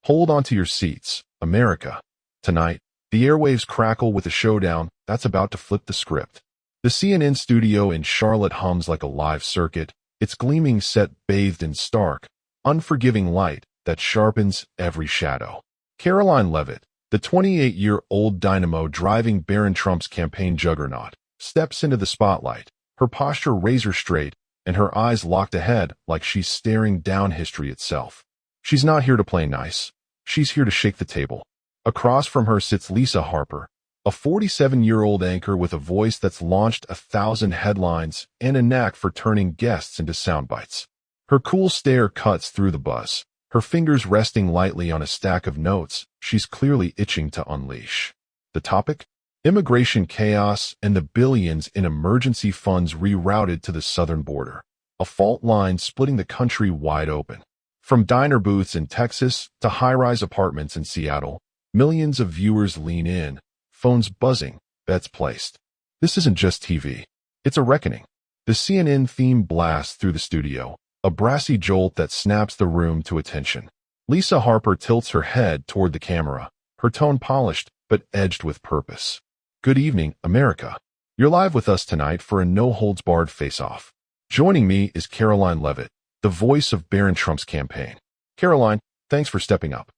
Hold on to your seats, America. Tonight, the airwaves crackle with a showdown that's about to flip the script. The CNN studio in Charlotte hums like a live circuit, its gleaming set bathed in stark, unforgiving light that sharpens every shadow. Karoline Leavitt, the 28-year-old dynamo driving Barron Trump's campaign juggernaut, steps into the spotlight, her posture razor straight and her eyes locked ahead like she's staring down history itself. She's not here to play nice. She's here to shake the table. Across from her sits Lisa Harper, a 47-year-old anchor with a voice that's launched 1,000 headlines and a knack for turning guests into sound bites. Her cool stare cuts through the buzz, her fingers resting lightly on a stack of notes she's clearly itching to unleash. The topic? Immigration chaos and the billions in emergency funds rerouted to the southern border, a fault line splitting the country wide open. From diner booths in Texas to high-rise apartments in Seattle, millions of viewers lean in, phones buzzing, bets placed. This isn't just TV. It's a reckoning. The CNN theme blasts through the studio, a brassy jolt that snaps the room to attention. Lisa Harper tilts her head toward the camera, her tone polished but edged with purpose. Good evening, America. You're live with us tonight for a no-holds-barred face-off. Joining me is Karoline Leavitt, the voice of Barron Trump's campaign. Karoline, thanks for stepping up.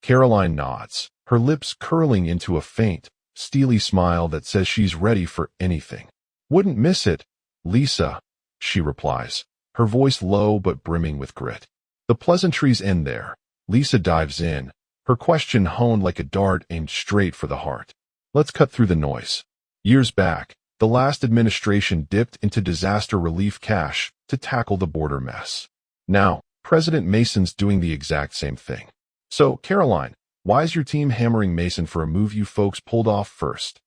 Karoline nods, her lips curling into a faint, steely smile that says she's ready for anything. Wouldn't miss it, Lisa, she replies, her voice low but brimming with grit. The pleasantries end there. Lisa dives in, her question honed like a dart aimed straight for the heart. Let's cut through the noise. Years back, the last administration dipped into disaster relief cash to tackle the border mess. Now, President Mason's doing the exact same thing. So, Karoline, why is your team hammering Mason for a move you folks pulled off first?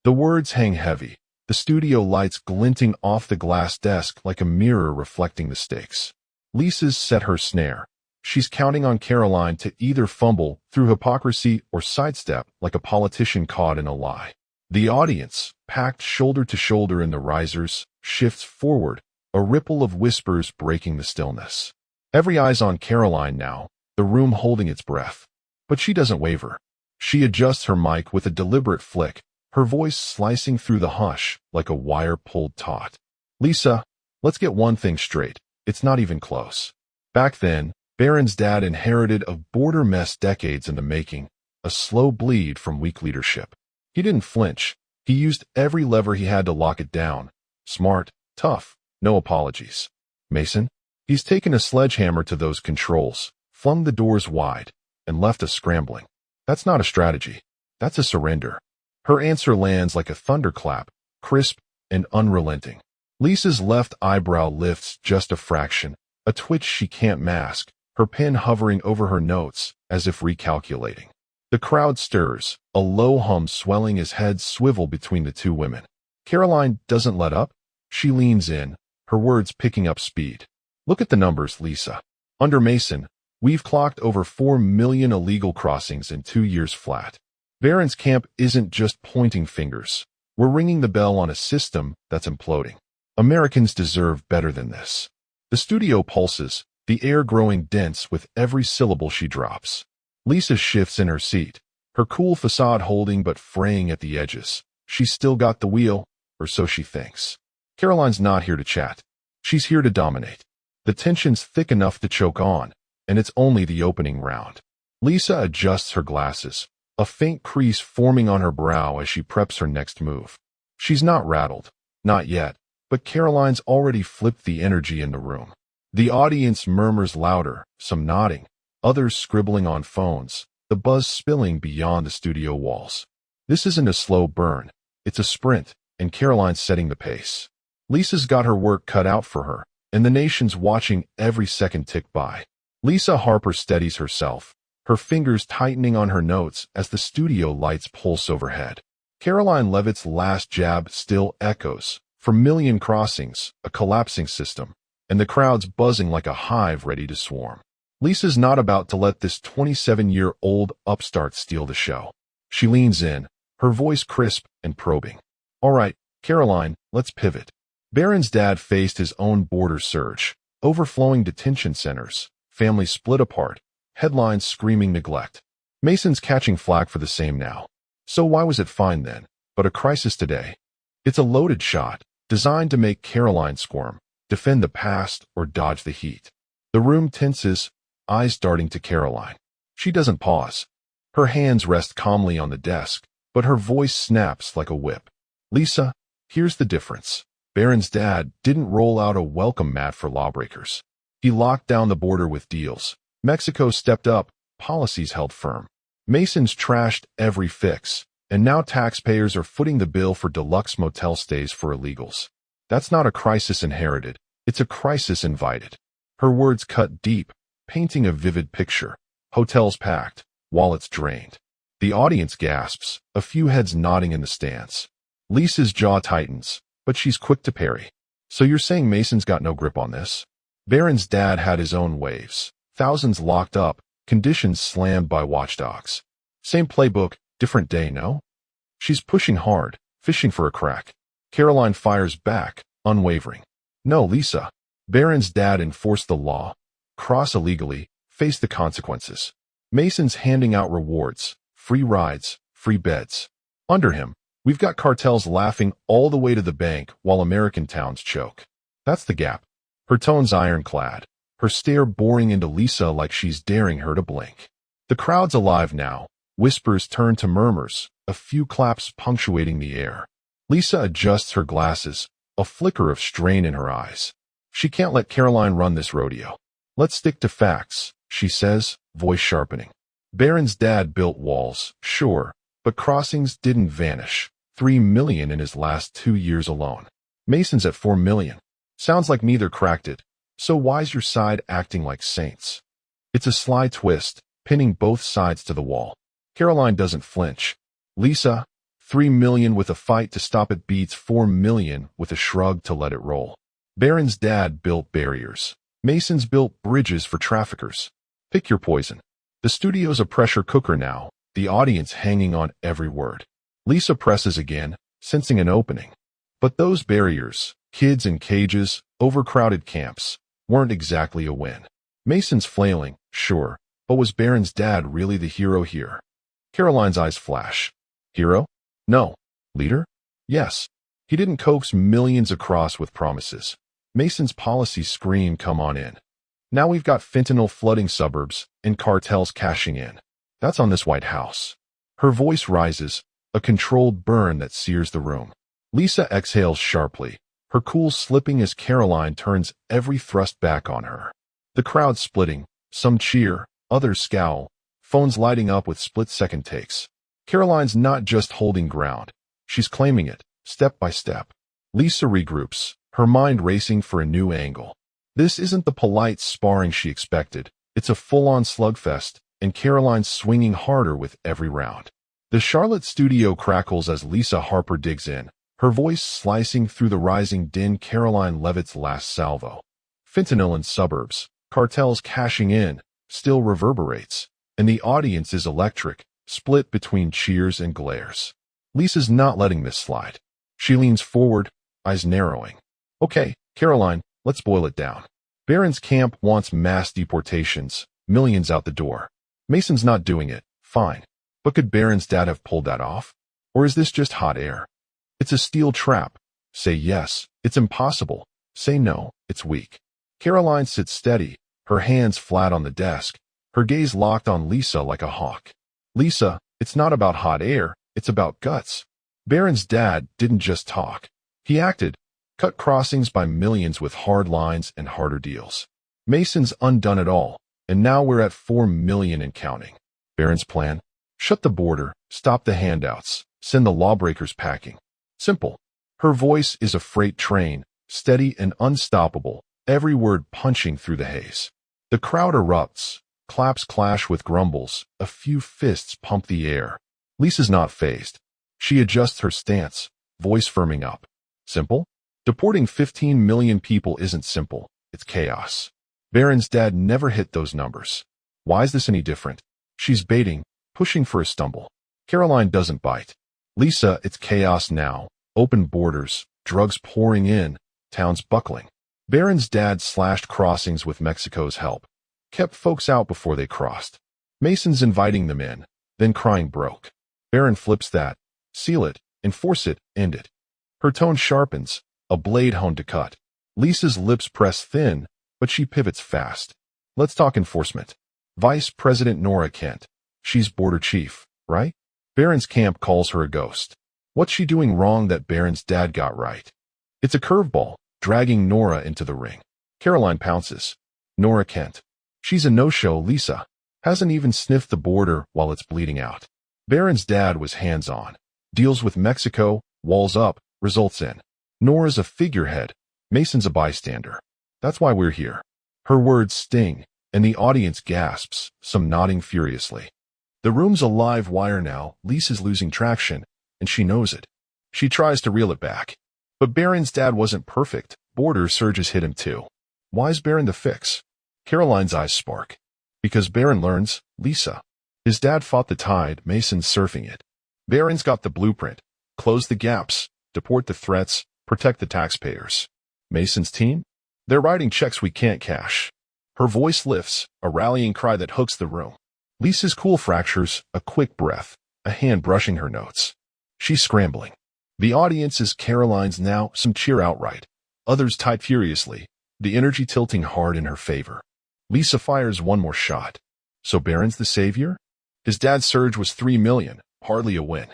The words hang heavy, the studio lights glinting off the glass desk like a mirror reflecting the stakes. Lisa's set her snare. She's counting on Karoline to either fumble through hypocrisy or sidestep like a politician caught in a lie. The audience, packed shoulder to shoulder in the risers, shifts forward, a ripple of whispers breaking the stillness. Every eye's on Karoline now, the room holding its breath. But she doesn't waver. She adjusts her mic with a deliberate flick, her voice slicing through the hush like a wire pulled taut. Lisa, let's get one thing straight. It's not even close. Back then, Barron's dad inherited a border mess decades in the making, a slow bleed from weak leadership. He didn't flinch. He used every lever he had to lock it down. Smart, tough, no apologies. Mason? He's taken a sledgehammer to those controls, flung the doors wide, and left us scrambling. That's not a strategy. That's a surrender. Her answer lands like a thunderclap, crisp and unrelenting. Lisa's left eyebrow lifts just a fraction, a twitch she can't mask, her pen hovering over her notes as if recalculating. The crowd stirs, a low hum swelling as heads swivel between the two women. Karoline doesn't let up. She leans in, her words picking up speed. Look at the numbers, Lisa. Under Mason, we've clocked over 4 million illegal crossings in 2 years flat. Barron's camp isn't just pointing fingers. We're ringing the bell on a system that's imploding. Americans deserve better than this. The studio pulses, the air growing dense with every syllable she drops. Lisa shifts in her seat, her cool facade holding but fraying at the edges. She's still got the wheel, or so she thinks. Karoline's not here to chat. She's here to dominate. The tension's thick enough to choke on, and it's only the opening round. Lisa adjusts her glasses, a faint crease forming on her brow as she preps her next move. She's not rattled, not yet, but Karoline's already flipped the energy in the room. The audience murmurs louder, some nodding, others scribbling on phones, the buzz spilling beyond the studio walls. This isn't a slow burn, it's a sprint, and Karoline's setting the pace. Lisa's got her work cut out for her, and the nation's watching every second tick by. Lisa Harper steadies herself, her fingers tightening on her notes as the studio lights pulse overhead. Karoline Leavitt's last jab still echoes, from million crossings, a collapsing system, and the crowd's buzzing like a hive ready to swarm. Lisa's not about to let this 27-year-old upstart steal the show. She leans in, her voice crisp and probing. All right, Karoline, let's pivot. Barron's dad faced his own border surge, overflowing detention centers, families split apart, headlines screaming neglect. Mason's catching flack for the same now. So why was it fine then, but a crisis today? It's a loaded shot, designed to make Karoline squirm, defend the past, or dodge the heat. The room tenses, eyes darting to Karoline. She doesn't pause. Her hands rest calmly on the desk, but her voice snaps like a whip. Lisa, here's the difference. Baron's dad didn't roll out a welcome mat for lawbreakers. He locked down the border with deals. Mexico stepped up, policies held firm. Mason's trashed every fix, and now taxpayers are footing the bill for deluxe motel stays for illegals. That's not a crisis inherited, it's a crisis invited. Her words cut deep, painting a vivid picture. Hotels packed, wallets drained. The audience gasps, a few heads nodding in the stands. Lisa's jaw tightens, but she's quick to parry. So you're saying Mason's got no grip on this? Baron's dad had his own waves. Thousands locked up, conditions slammed by watchdogs. Same playbook, different day, no? She's pushing hard, fishing for a crack. Karoline fires back, unwavering. No, Lisa. Baron's dad enforced the law. Cross illegally, face the consequences. Mason's handing out rewards, free rides, free beds. Under him, we've got cartels laughing all the way to the bank while American towns choke. That's the gap. Her tone's ironclad, her stare boring into Lisa like she's daring her to blink. The crowd's alive now. Whispers turn to murmurs, a few claps punctuating the air. Lisa adjusts her glasses, a flicker of strain in her eyes. She can't let Karoline run this rodeo. Let's stick to facts, she says, voice sharpening. Baron's dad built walls, sure, but crossings didn't vanish. 3 million in his last 2 years alone. Mason's at 4 million. Sounds like neither cracked it. So why's your side acting like saints? It's a sly twist, pinning both sides to the wall. Karoline doesn't flinch. Lisa, 3 million with a fight to stop it beats 4 million with a shrug to let it roll. Baron's dad built barriers. Mason's built bridges for traffickers. Pick your poison. The studio's a pressure cooker now, the audience hanging on every word. Lisa presses again, sensing an opening. But those barriers, kids in cages, overcrowded camps, weren't exactly a win. Mason's flailing, sure, but was Baron's dad really the hero here? Karoline's eyes flash. Hero? No. Leader? Yes. He didn't coax millions across with promises. Mason's policies scream, come on in. Now we've got fentanyl flooding suburbs and cartels cashing in. That's on this White House. Her voice rises, a controlled burn that sears the room. Lisa exhales sharply, her cool slipping as Karoline turns every thrust back on her. The crowd splitting, some cheer, others scowl, phones lighting up with split-second takes. Karoline's not just holding ground, she's claiming it, step by step. Lisa regroups, her mind racing for a new angle. This isn't the polite sparring she expected, it's a full-on slugfest, and Karoline's swinging harder with every round. The Charlotte studio crackles as Lisa Harper digs in, her voice slicing through the rising din. Karoline Leavitt's last salvo. Fentanyl in suburbs, cartels cashing in, still reverberates, and the audience is electric, split between cheers and glares. Lisa's not letting this slide. She leans forward, eyes narrowing. Okay, Karoline, let's boil it down. Baron's camp wants mass deportations, millions out the door. Mason's not doing it, fine. But could Baron's dad have pulled that off? Or is this just hot air? It's a steel trap. Say yes, it's impossible. Say no, it's weak. Karoline sits steady, her hands flat on the desk, her gaze locked on Lisa like a hawk. Lisa, it's not about hot air, it's about guts. Baron's dad didn't just talk. He acted, cut crossings by millions with hard lines and harder deals. Mason's undone it all, and now we're at 4 million and counting. Baron's plan? Shut the border, stop the handouts, send the lawbreakers packing. Simple. Her voice is a freight train, steady and unstoppable, every word punching through the haze. The crowd erupts, claps clash with grumbles, a few fists pump the air. Lisa's not fazed. She adjusts her stance, voice firming up. Simple? Deporting 15 million people isn't simple, it's chaos. Baron's dad never hit those numbers. Why is this any different? She's baiting, pushing for a stumble. Karoline doesn't bite. Lisa, it's chaos now. Open borders, drugs pouring in, towns buckling. Baron's dad slashed crossings with Mexico's help. kept folks out before they crossed. Mason's inviting them in, then crying broke. Baron flips that. Seal it, enforce it, end it. Her tone sharpens, a blade honed to cut. Lisa's lips press thin, but she pivots fast. Let's talk enforcement. Vice President Nora Kent. She's border chief, right? Baron's camp calls her a ghost. What's she doing wrong that Baron's dad got right? It's a curveball, dragging Nora into the ring. Karoline pounces. Nora Kent. She's a no-show, Lisa. Hasn't even sniffed the border while it's bleeding out. Baron's dad was hands-on. Deals with Mexico, walls up, results in. Nora's a figurehead. Mason's a bystander. That's why we're here. Her words sting, and the audience gasps, some nodding furiously. The room's a live wire now. Lisa's losing traction, and she knows it. She tries to reel it back. But Baron's dad wasn't perfect. Border surges hit him too. Why's Baron the fix? Karoline's eyes spark. Because Baron learns, Lisa. His dad fought the tide, Mason's surfing it. Baron's got the blueprint. Close the gaps, deport the threats, protect the taxpayers. Mason's team? They're writing checks we can't cash. Her voice lifts, a rallying cry that hooks the room. Lisa's cool fractures, a quick breath, a hand brushing her notes. She's scrambling. The audience is Karoline's now, some cheer outright. Others type furiously, the energy tilting hard in her favor. Lisa fires one more shot. So Baron's the savior? His dad's surge was 3 million, hardly a win.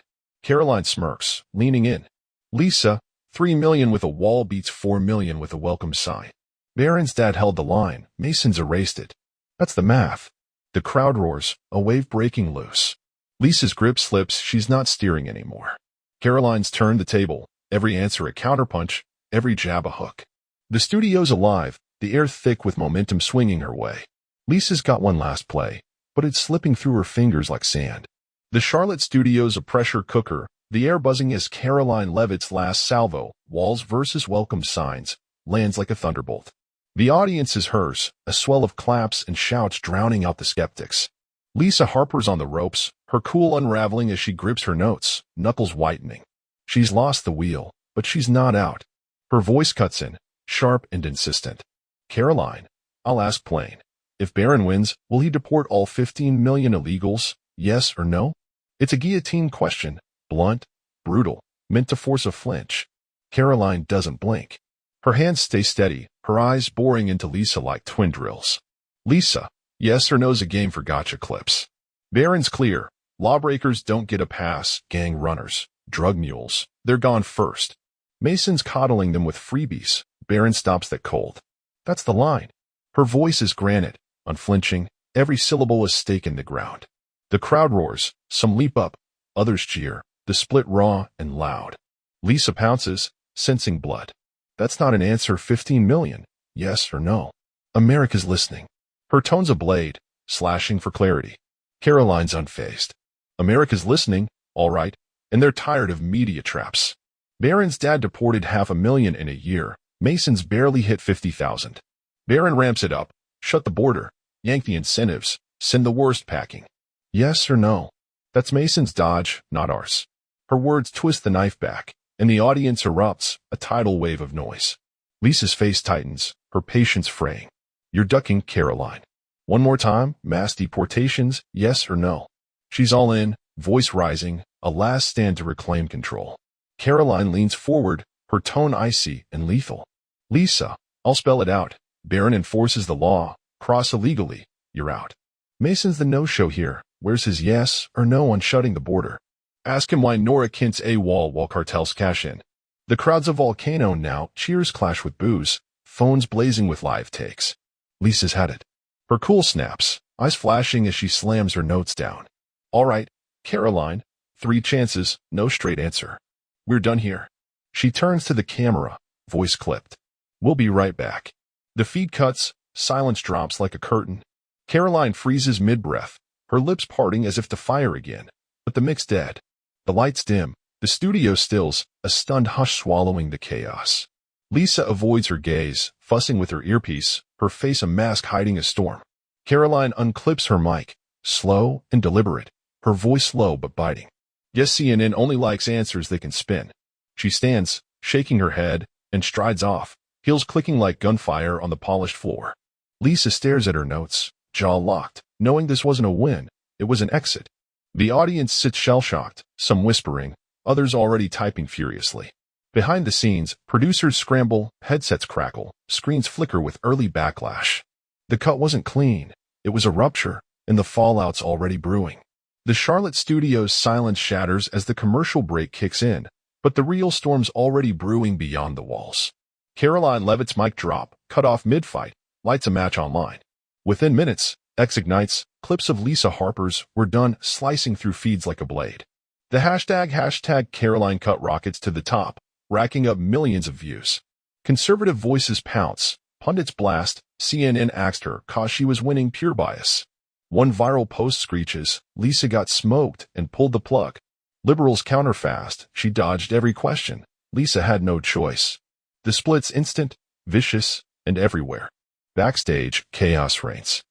Karoline smirks, leaning in. Lisa, 3 million with a wall beats 4 million with a welcome sign. Baron's dad held the line, Mason's erased it. That's the math. The crowd roars, a wave breaking loose. Lisa's grip slips, she's not steering anymore. Karoline's turned the table, every answer a counterpunch, every jab a hook. The studio's alive, the air thick with momentum swinging her way. Lisa's got one last play, but it's slipping through her fingers like sand. The Charlotte studio's a pressure cooker, the air buzzing as Karoline Leavitt's last salvo, walls versus welcome signs, lands like a thunderbolt. The audience is hers, a swell of claps and shouts drowning out the skeptics. Lisa Harper's on the ropes, her cool unraveling as she grips her notes, knuckles whitening. She's lost the wheel, but she's not out. Her voice cuts in, sharp and insistent. Karoline, I'll ask plain. If Baron wins, will he deport all 15 million illegals, yes or no? It's a guillotine question, blunt, brutal, meant to force a flinch. Karoline doesn't blink. Her hands stay steady, her eyes boring into Lisa like twin drills. Lisa, yes or no's a game for gotcha clips. Baron's clear. Lawbreakers don't get a pass, gang runners, drug mules, they're gone first. Mason's coddling them with freebies. Baron stops that cold. That's the line. Her voice is granite, unflinching, every syllable a stake in the ground. The crowd roars, some leap up, others cheer, the split raw and loud. Lisa pounces, sensing blood. That's not an answer, 15 million, yes or no. America's listening. Her tone's a blade, slashing for clarity. Karoline's unfazed. America's listening, all right, and they're tired of media traps. Baron's dad deported 500,000 in a year. Mason's barely hit 50,000. Baron ramps it up, shut the border, yank the incentives, send the worst packing. Yes or no? That's Mason's dodge, not ours. Her words twist the knife back, and the audience erupts, a tidal wave of noise. Lisa's face tightens, her patience fraying. You're ducking, Karoline. One more time, mass deportations, yes or no? She's all in, voice rising, a last stand to reclaim control. Karoline leans forward, her tone icy and lethal. Lisa, I'll spell it out. Baron enforces the law. Cross illegally. You're out. Mason's the no-show here. Where's his yes or no on shutting the border? Ask him why Nora Kent's AWOL while cartels cash in. The crowd's a volcano now. Cheers clash with boos. Phones blazing with live takes. Lisa's had it. Her cool snaps, eyes flashing as she slams her notes down. All right, Karoline. 3 chances, no straight answer. We're done here. She turns to the camera, voice clipped. We'll be right back. The feed cuts, silence drops like a curtain. Karoline freezes mid-breath, her lips parting as if to fire again, but the mix dead. The lights dim, the studio stills, a stunned hush swallowing the chaos. Lisa avoids her gaze, fussing with her earpiece, her face a mask hiding a storm. Karoline unclips her mic, slow and deliberate, her voice low but biting. Yes, CNN only likes answers they can spin. She stands, shaking her head, and strides off, heels clicking like gunfire on the polished floor. Lisa stares at her notes, jaw locked, knowing this wasn't a win, it was an exit. The audience sits shell-shocked, some whispering, others already typing furiously. Behind the scenes, producers scramble, headsets crackle, screens flicker with early backlash. The cut wasn't clean, it was a rupture, and the fallout's already brewing. The Charlotte studio's silence shatters as the commercial break kicks in, but the real storm's already brewing beyond the walls. Karoline Leavitt's mic drop, cut off mid-fight, lights a match online. Within minutes, X ignites, clips of Lisa Harper's were done slicing through feeds like a blade. The hashtag Karoline cut rockets to the top, racking up millions of views. Conservative voices pounce, pundits blast, CNN axed her cause she was winning pure bias. One viral post screeches, Lisa got smoked and pulled the plug. Liberals counter fast, she dodged every question. Lisa had no choice. The split's instant, vicious, and everywhere. Backstage, chaos reigns.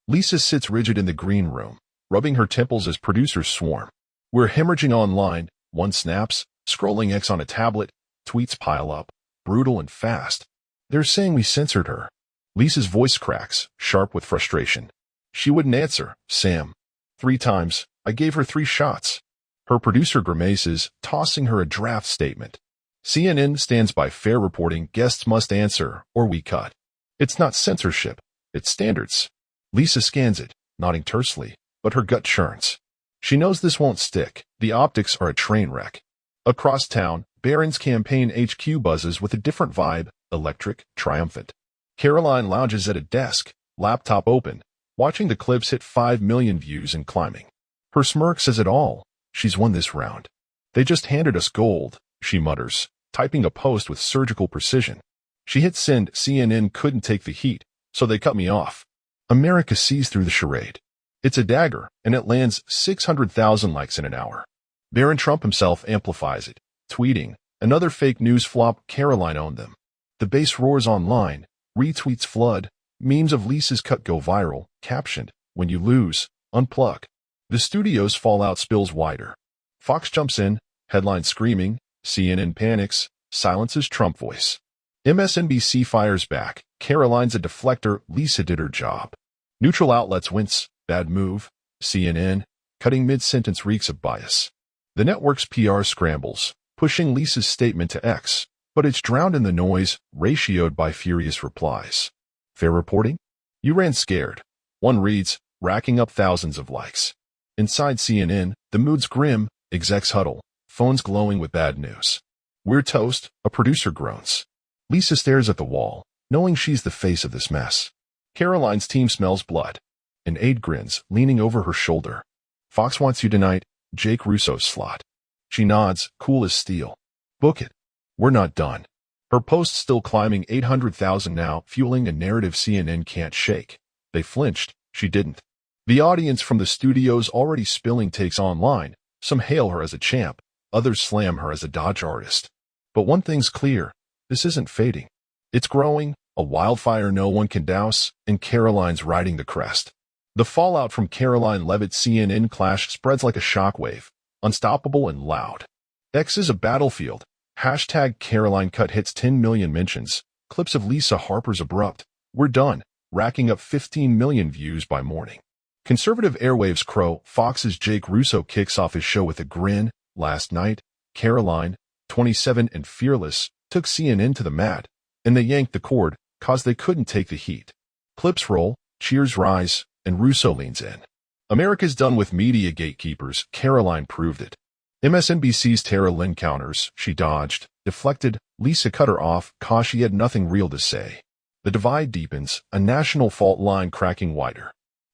Lisa sits rigid in the green room, rubbing her temples as producers swarm. We're hemorrhaging online, one snaps, scrolling X on a tablet, tweets pile up, brutal and fast. They're saying we censored her. Lisa's voice cracks, sharp with frustration. She wouldn't answer, Sam. 3 times, I gave her 3 shots. Her producer grimaces, tossing her a draft statement. CNN stands by fair reporting, guests must answer, or we cut. It's not censorship, it's standards. Lisa scans it, nodding tersely, but her gut churns. She knows this won't stick, the optics are a train wreck. Across town, Barron's campaign HQ buzzes with a different vibe, electric, triumphant. Karoline lounges at a desk, laptop open, watching the clips hit 5 million views and climbing. Her smirk says it all, she's won this round. They just handed us gold, she mutters, typing a post with surgical precision. She hit send, CNN couldn't take the heat, so they cut me off. America sees through the charade. It's a dagger, and it lands 600,000 likes in an hour. Barron Trump himself amplifies it, tweeting, another fake news flop, Karoline owned them. The base roars online, retweets flood, memes of Lisa's cut go viral, captioned, when you lose, unplug. The studio's fallout spills wider. Fox jumps in, headline screaming, CNN panics, silences Trump voice. MSNBC fires back, Karoline's a deflector, Lisa did her job. Neutral outlets wince, bad move, CNN, cutting mid-sentence reeks of bias. The network's PR scrambles, pushing Lisa's statement to X, but it's drowned in the noise, ratioed by furious replies. Fair reporting? You ran scared. One reads, racking up thousands of likes. Inside CNN, the mood's grim, execs huddle, phones glowing with bad news. We're toast, a producer groans. Lisa stares at the wall, knowing she's the face of this mess. Karoline's team smells blood. An aide grins, leaning over her shoulder. Fox wants you tonight, Jake Russo's slot. She nods, cool as steel. Book it. We're not done. Her post's still climbing 800,000 now, fueling a narrative CNN can't shake. They flinched, she didn't. The audience from the studio's already spilling takes online. Some hail her as a champ, others slam her as a dodge artist. But one thing's clear, this isn't fading. It's growing, a wildfire no one can douse, and Karoline's riding the crest. The fallout from Karoline Leavitt's CNN clash spreads like a shockwave, unstoppable and loud. X is a battlefield. Hashtag Karoline cut hits 10 million mentions. Clips of Lisa Harper's abrupt, we're done, racking up 15 million views by morning. Conservative airwaves crow, Fox's Jake Russo kicks off his show with a grin. Last night, Karoline, 27 and fearless, took CNN to the mat, and they yanked the cord, cause they couldn't take the heat. Clips roll, cheers rise, and Russo leans in. America's done with media gatekeepers, Karoline proved it. MSNBC's Tara Lynn counters, she dodged, deflected, Lisa cut her off, cause she had nothing real to say. The divide deepens, a national fault line cracking wider.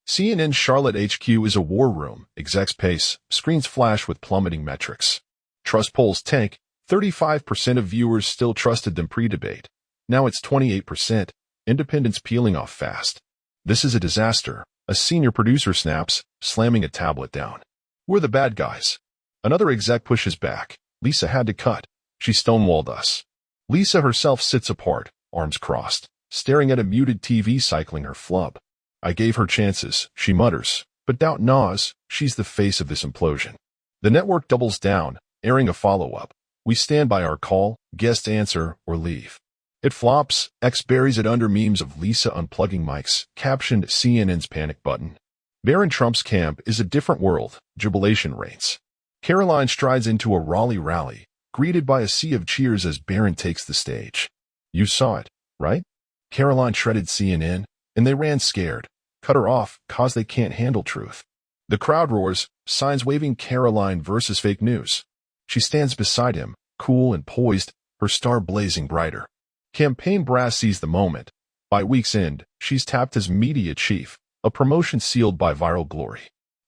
CNN's Charlotte HQ is a war room, execs pace, screens flash with plummeting metrics. Trust polls tank, 35% of viewers still trusted them pre-debate. Now it's 28%, independents peeling off fast. This is a disaster, a senior producer snaps, slamming a tablet down. We're the bad guys. Another exec pushes back. Lisa had to cut. She stonewalled us. Lisa herself sits apart, arms crossed, staring at a muted TV cycling her flub. I gave her chances, she mutters, but doubt gnaws, she's the face of this implosion. The network doubles down, airing a follow-up. We stand by our call, guests answer, or leave. It flops. X buries it under memes of Lisa unplugging mics, captioned CNN's panic button. Barron Trump's camp is a different world. Jubilation reigns. Karoline strides into a Raleigh rally, greeted by a sea of cheers as Barron takes the stage. You saw it, right? Karoline shredded CNN, and they ran scared. Cut her off, cause they can't handle truth. The crowd roars, signs waving Karoline versus fake news. She stands beside him, cool and poised, her star blazing brighter. Campaign brass sees the moment. By week's end, she's tapped as media chief, a promotion sealed by viral glory.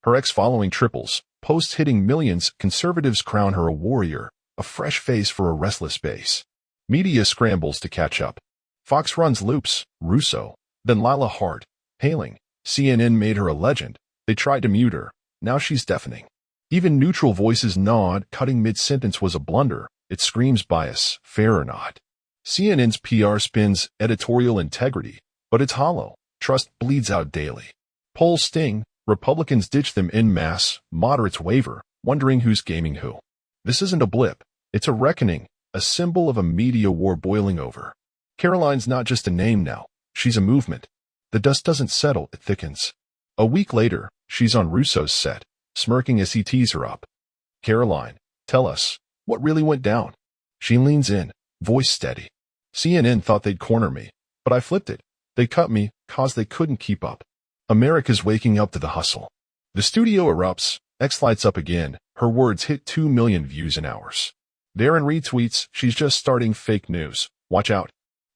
Her ex-following triples, posts hitting millions. Conservatives crown her a warrior, a fresh face for a restless base. Media scrambles to catch up. Fox runs loops, Russo, then Lila Hart, hailing. CNN made her a legend. They tried to mute her. Now she's deafening. Even neutral voices nod. Cutting mid-sentence was a blunder. It screams bias, fair or not. CNN's PR spins editorial integrity, but it's hollow. Trust bleeds out daily. Polls sting. Republicans ditch them en masse. Moderates waver, wondering who's gaming who. This isn't a blip. It's a reckoning, a symbol of a media war boiling over. Karoline's not just a name now. She's a movement. The dust doesn't settle, it thickens. A week later, she's on Russo's set, smirking as he tees her up. Karoline, tell us, what really went down? She leans in, voice steady. CNN thought they'd corner me, but I flipped it. They cut me, cause they couldn't keep up. America's waking up to the hustle. The studio erupts, X lights up again, her words hit 2 million views in hours. Darren retweets, she's just starting fake news, watch out.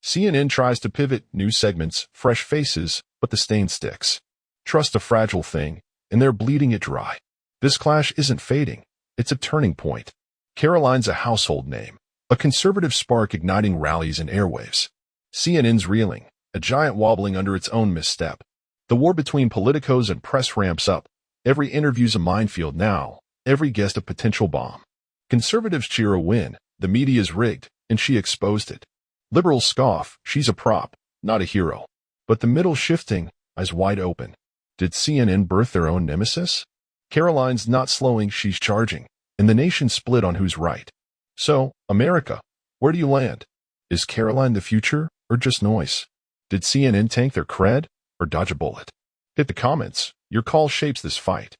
CNN tries to pivot, new segments, fresh faces, but the stain sticks. Trust a fragile thing, and they're bleeding it dry. This clash isn't fading, it's a turning point. Karoline's a household name, a conservative spark igniting rallies and airwaves. CNN's reeling, a giant wobbling under its own misstep. The war between politicos and press ramps up. Every interview's a minefield now, every guest a potential bomb. Conservatives cheer a win, the media's rigged, and she exposed it. Liberals scoff, she's a prop, not a hero. But the middle shifting, eyes wide open. Did CNN birth their own nemesis? Karoline's not slowing, she's charging, and the nation split on who's right. So, America, where do you land? Is Karoline the future, or just noise? Did CNN tank their cred, or dodge a bullet? Hit the comments, your call shapes this fight.